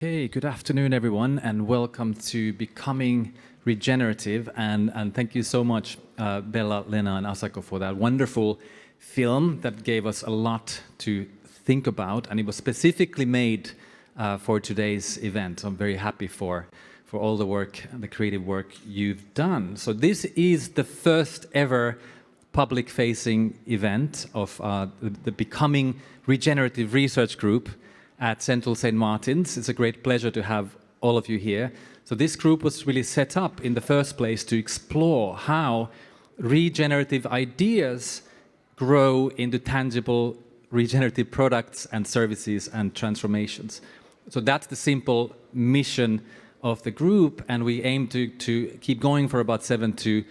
Hey, good afternoon, everyone, and welcome to Becoming Regenerative. And thank you so much, Bella, Lena, and Asako, for that wonderful film that gave us a lot to think about. And it was specifically made for today's event. I'm very happy for all the work, the creative work you've done. So this is the first ever public-facing event of the Becoming Regenerative Research Group at Central St. Martin's. It's a great pleasure to have all of you here. So this group was really set up in the first place to explore how regenerative ideas grow into tangible regenerative products and services and transformations. So that's the simple mission of the group, and we aim to keep going for about 7 to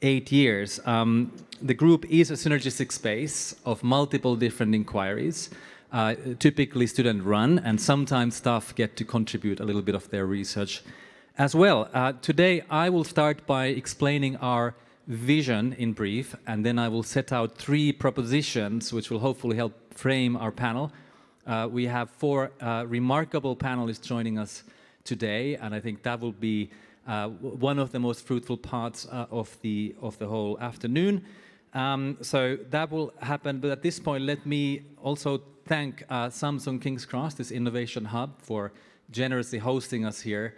8 years. The group is a synergistic space of multiple different inquiries, typically student-run, and sometimes staff get to contribute a little bit of their research as well. Today, I will start by explaining our vision in brief, and then I will set out 3 propositions which will hopefully help frame our panel. We have 4 remarkable panelists joining us today, and I think that will be one of the most fruitful parts of the whole afternoon. So that will happen, but at this point, let me also thank Samsung King's Cross, this innovation hub, for generously hosting us here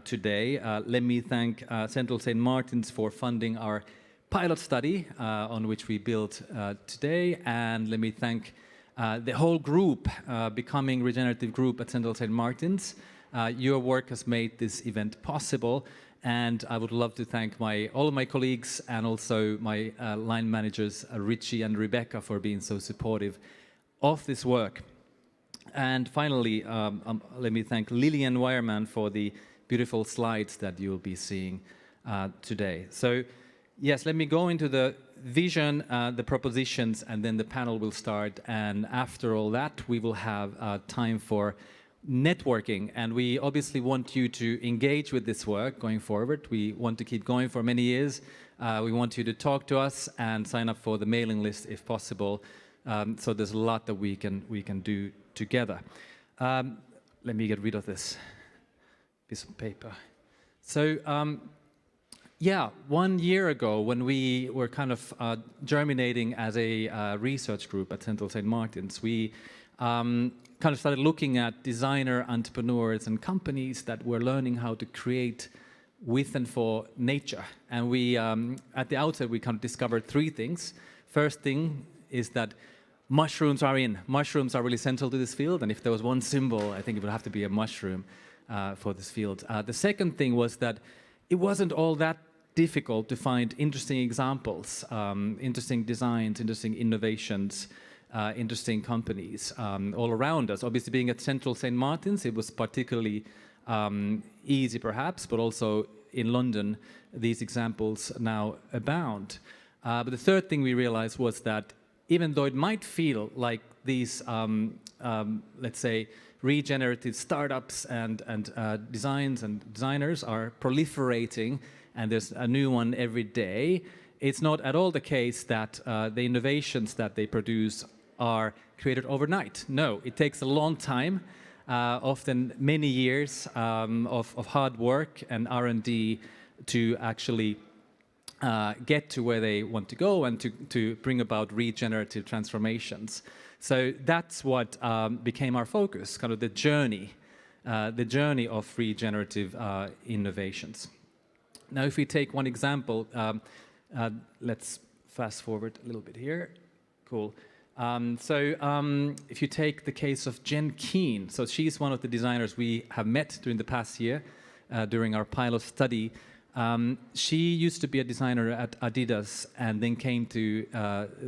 today. Let me thank Central St. Martin's for funding our pilot study on which we built today. And let me thank the whole group, Becoming Regenerative Group at Central St. Martin's. Your work has made this event possible. And I would love to thank all of my colleagues and also my line managers, Richie and Rebecca, for being so supportive of this work. And finally, let me thank Lillian Wireman for the beautiful slides that you'll be seeing today. So yes, let me go into the vision, the propositions, and then the panel will start. And after all that, we will have time for networking, and we obviously want you to engage with this work going forward. We want to keep going for many years. We want you to talk to us and sign up for the mailing list if possible. So there's a lot that we can do together. Let me get rid of this piece of paper. So yeah, 1 year ago, when we were kind of germinating as a research group at Central St. Martin's, we kind of started looking at designer entrepreneurs and companies that were learning how to create with and for nature. And we, at the outset, we kind of discovered 3 things. First thing is that mushrooms are in. Mushrooms are really central to this field, and if there was one symbol, I think it would have to be a mushroom for this field. The second thing was that it wasn't all that difficult to find interesting examples, interesting designs, interesting innovations, interesting companies all around us. Obviously, being at Central St. Martin's, it was particularly easy, perhaps, but also in London, these examples now abound. But the third thing we realized was that even though it might feel like these, let's say, regenerative startups and designs and designers are proliferating, and there's a new one every day, it's not at all the case that the innovations that they produce are created overnight. No, it takes a long time, often many years of hard work and R&D to actually get to where they want to go and to bring about regenerative transformations. So that's what became our focus, kind of the journey of regenerative innovations. Now, if we take one example, let's fast forward a little bit here. Cool. If you take the case of Jen Keane, so she's one of the designers we have met during the past year during our pilot study. She used to be a designer at Adidas and then came to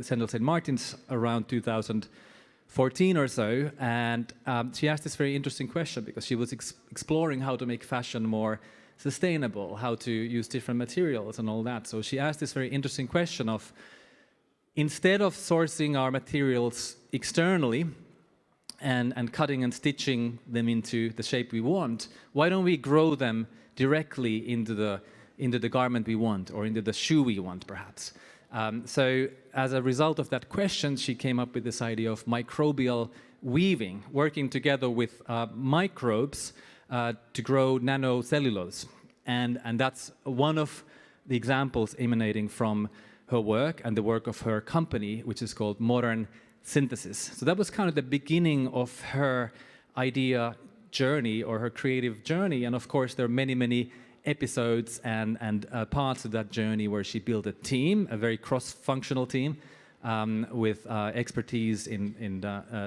Central St. Martin's around 2014 or so. And she asked this very interesting question because she was exploring how to make fashion more sustainable, how to use different materials and all that. So she asked this very interesting question of, instead of sourcing our materials externally and cutting and stitching them into the shape we want, why don't we grow them directly into the garment we want, or into the shoe we want, perhaps? So as a result of that question, she came up with this idea of microbial weaving, working together with microbes to grow nanocellulose. And that's one of the examples emanating from her work and the work of her company, which is called Modern Synthesis. So that was kind of the beginning of her idea journey or her creative journey. And of course, there are many, many episodes and parts of that journey where she built a team, a very cross-functional team with expertise in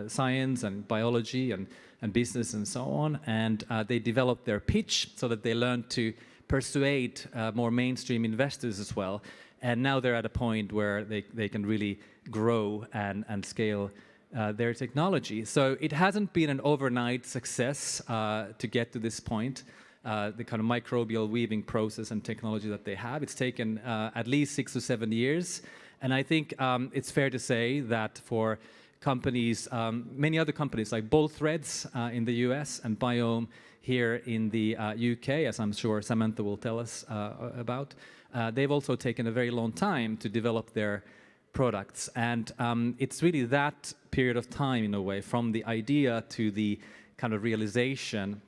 science and biology and business and so on. And they developed their pitch so that they learned to persuade more mainstream investors as well. And now they're at a point where they can really grow and scale their technology. So it hasn't been an overnight success to get to this point. The kind of microbial weaving process and technology that they have. It's taken at least 6 to 7 years. And I think it's fair to say that for companies, many other companies like Bold Threads in the US and Biome here in the UK, as I'm sure Samantha will tell us about, they've also taken a very long time to develop their products. And it's really that period of time, in a way, from the idea to the kind of realization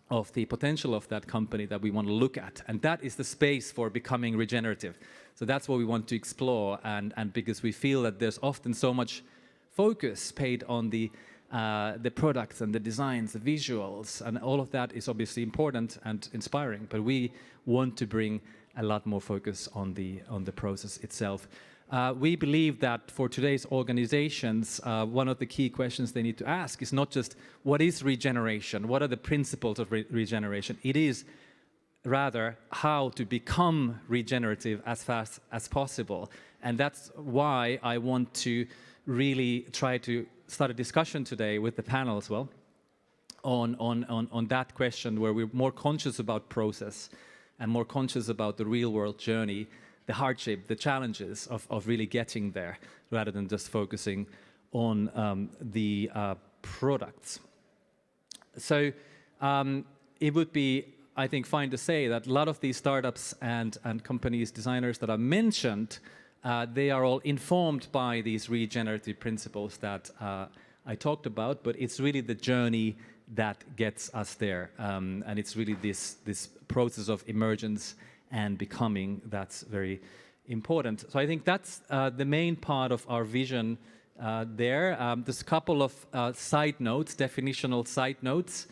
of the potential of that company that we want to look at. And that is the space for becoming regenerative. So that's what we want to explore. And because we feel that there's often so much focus paid on the products and the designs, the visuals, and all of that is obviously important and inspiring. But we want to bring a lot more focus on the process itself. We believe that for today's organizations, one of the key questions they need to ask is not just what is regeneration, what are the principles of regeneration. It is rather how to become regenerative as fast as possible. And that's why I want to really try to start a discussion today with the panel as well on that question, where we're more conscious about process and more conscious about the real world journey, the hardship, the challenges of really getting there, rather than just focusing on the products. So it would be, I think, fine to say that a lot of these startups and companies, designers that are mentioned, they are all informed by these regenerative principles that I talked about, but it's really the journey that gets us there. And it's really this process of emergence and becoming that's very important. So I think that's the main part of our vision there. There's a couple of side notes, definitional side notes.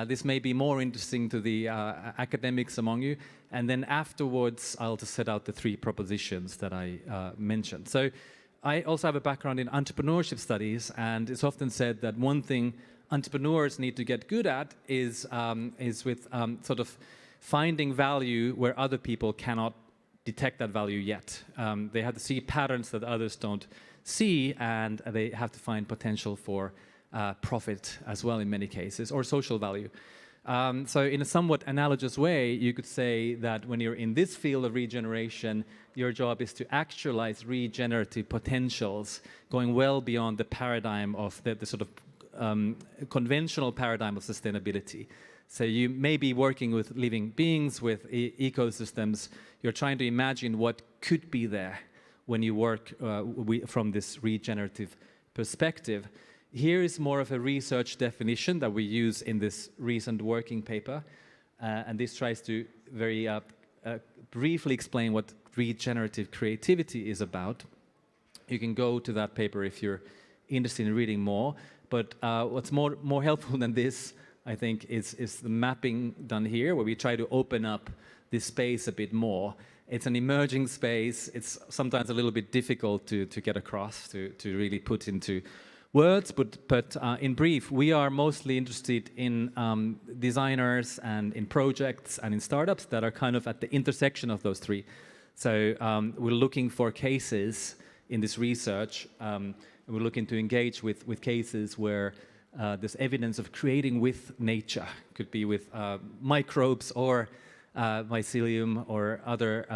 This may be more interesting to the academics among you. And then afterwards, I'll just set out the 3 propositions that I mentioned. So I also have a background in entrepreneurship studies, and it's often said that one thing entrepreneurs need to get good at is with sort of finding value where other people cannot detect that value yet. They have to see patterns that others don't see, and they have to find potential for profit as well in many cases, or social value. So in a somewhat analogous way, you could say that when you're in this field of regeneration, your job is to actualize regenerative potentials, going well beyond the paradigm of the sort of conventional paradigm of sustainability. So you may be working with living beings, with ecosystems. You're trying to imagine what could be there when you work from this regenerative perspective. Here is more of a research definition that we use in this recent working paper. And this tries to very briefly explain what regenerative creativity is about. You can go to that paper if you're interested in reading more. But what's more helpful than this, I think, is the mapping done here, where we try to open up this space a bit more. It's an emerging space. It's sometimes a little bit difficult to get across, to really put into words. But in brief, we are mostly interested in designers and in projects and in startups that are kind of at the intersection of those 3. So we're looking for cases in this research. We're looking to engage with cases where there's evidence of creating with nature. Could be with microbes or mycelium or other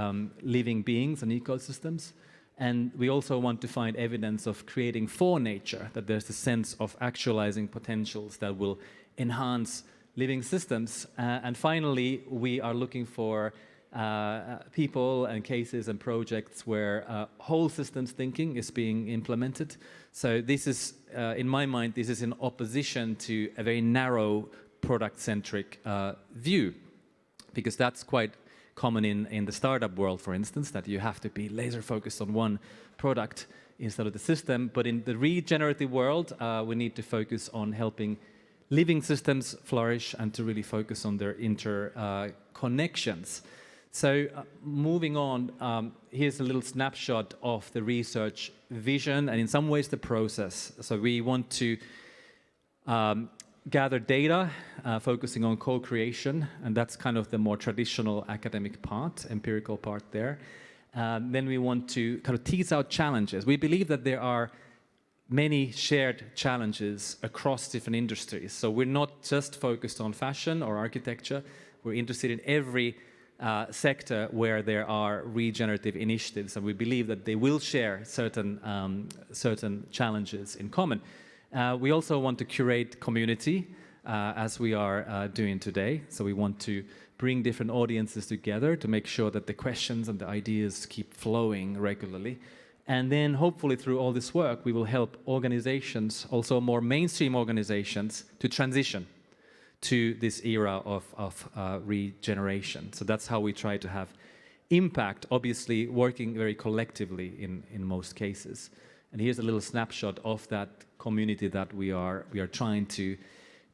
living beings and ecosystems. And we also want to find evidence of creating for nature, that there's a sense of actualizing potentials that will enhance living systems. And finally, we are looking for people and cases and projects where whole systems thinking is being implemented. So this is, in my mind, this is in opposition to a very narrow product-centric view, because that's quite common in the startup world, for instance, that you have to be laser focused on one product instead of the system. But in the regenerative world, we need to focus on helping living systems flourish and to really focus on their interconnections. So moving on, here's a little snapshot of the research vision and in some ways the process. So we want to gather data, focusing on co-creation, and that's kind of the more traditional academic part, empirical part there. Then we want to kind of tease out challenges. We believe that there are many shared challenges across different industries. So we're not just focused on fashion or architecture. We're interested in every sector where there are regenerative initiatives, and we believe that they will share certain challenges in common. We also want to curate community, as we are doing today. So we want to bring different audiences together to make sure that the questions and the ideas keep flowing regularly. And then hopefully through all this work, we will help organizations, also more mainstream organizations, to transition to this era of regeneration. So that's how we try to have impact, obviously working very collectively in most cases. And here's a little snapshot of that community that we are trying to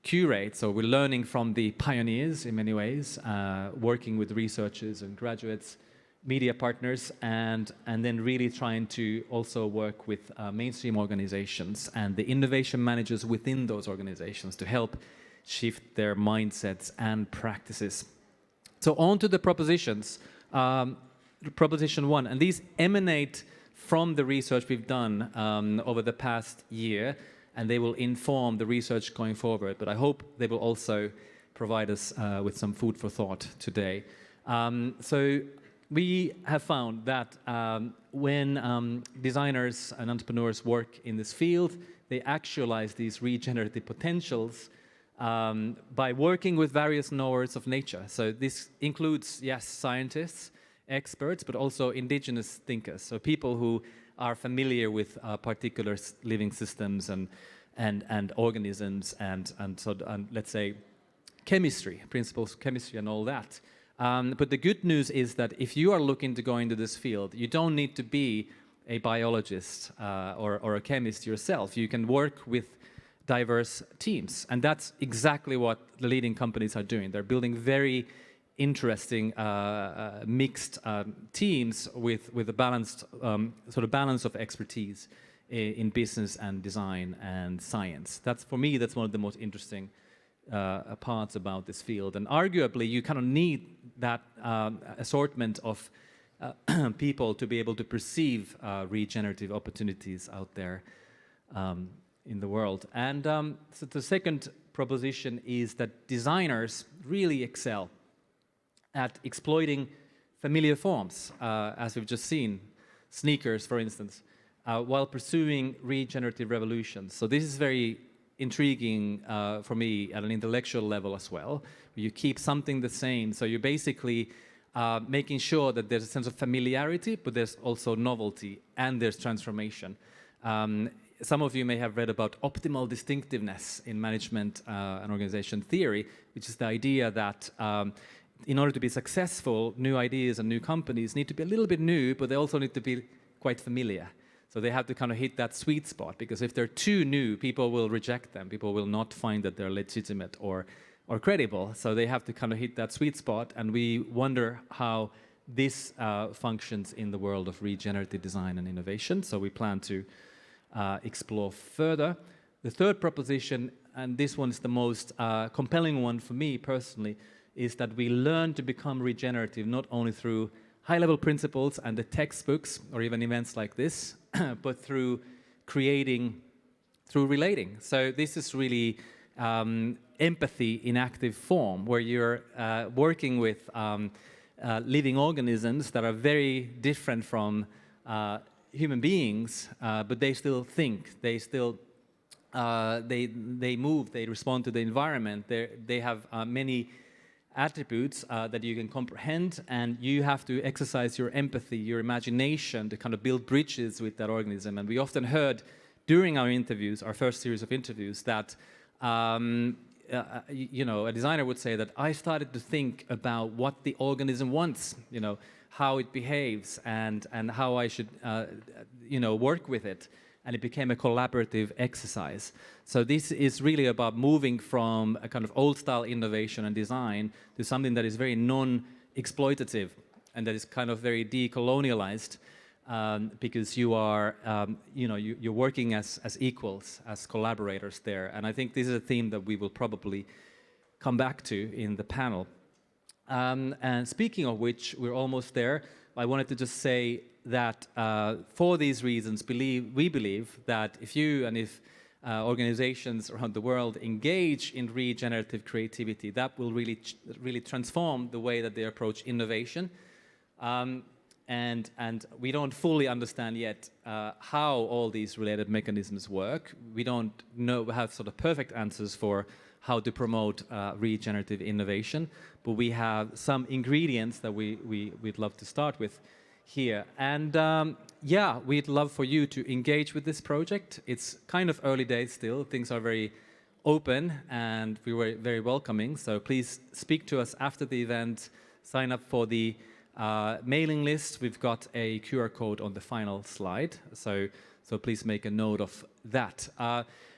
curate. So we're learning from the pioneers in many ways, working with researchers and graduates, media partners, and then really trying to also work with mainstream organizations and the innovation managers within those organizations to help shift their mindsets and practices. So on to the propositions. Proposition 1, and these emanate from the research we've done over the past year, and they will inform the research going forward, but I hope they will also provide us with some food for thought today. So we have found that when designers and entrepreneurs work in this field, they actualize these regenerative potentials by working with various knowers of nature. So this includes, yes, scientists, experts, but also indigenous thinkers. So people who are familiar with particular living systems and organisms and let's say chemistry, principles of chemistry and all that. But the good news is that if you are looking to go into this field, you don't need to be a biologist or a chemist yourself. You can work with diverse teams, and that's exactly what the leading companies are doing. They're building very interesting mixed teams with a balanced sort of balance of expertise in business and design and science. That's, for me, that's one of the most interesting parts about this field. And arguably, you kind of need that assortment of people to be able to perceive regenerative opportunities out there in the world. And so the second proposition is that designers really excel at exploiting familiar forms, as we've just seen, sneakers, for instance, while pursuing regenerative revolutions. So this is very intriguing for me at an intellectual level as well. You keep something the same, so you're basically making sure that there's a sense of familiarity, but there's also novelty and there's transformation. Some of you may have read about optimal distinctiveness in management and organization theory, which is the idea that in order to be successful, new ideas and new companies need to be a little bit new, but they also need to be quite familiar. So they have to kind of hit that sweet spot, because if they're too new, people will reject them. People will not find that they're legitimate or credible. So they have to kind of hit that sweet spot, and we wonder how this functions in the world of regenerative design and innovation. So we plan to explore further. The third proposition, and this one is the most compelling one for me personally, is that we learn to become regenerative not only through high-level principles and the textbooks or even events like this, but through creating, through relating. So this is really empathy in active form, where you're working with living organisms that are very different from human beings, but they still think, they still they move, they respond to the environment. They have many attributes that you can comprehend, and you have to exercise your empathy, your imagination to kind of build bridges with that organism. And we often heard during our interviews, our first series of interviews, that you know, a designer would say that I started to think about what the organism wants, you know, how it behaves, and how I should you know, work with it. And it became a collaborative exercise. So this is really about moving from a kind of old-style innovation and design to something that is very non-exploitative and that is kind of very decolonialized, because you are, you know, you're working as equals, as collaborators there. And I think this is a theme that we will probably come back to in the panel. And speaking of which, we're almost there. I wanted to just say that for these reasons, we believe that if you and if organizations around the world engage in regenerative creativity, that will really transform the way that they approach innovation. And we don't fully understand yet how all these related mechanisms work. We don't have sort of perfect answers for how to promote regenerative innovation, but we have some ingredients that we'd love to start with here. And yeah, we'd love for you to engage with this project. It's kind of early days still. Things are very open and we were very welcoming. So please speak to us after the event. Sign up for the mailing list. We've got a QR code on the final slide. So please make a note of that.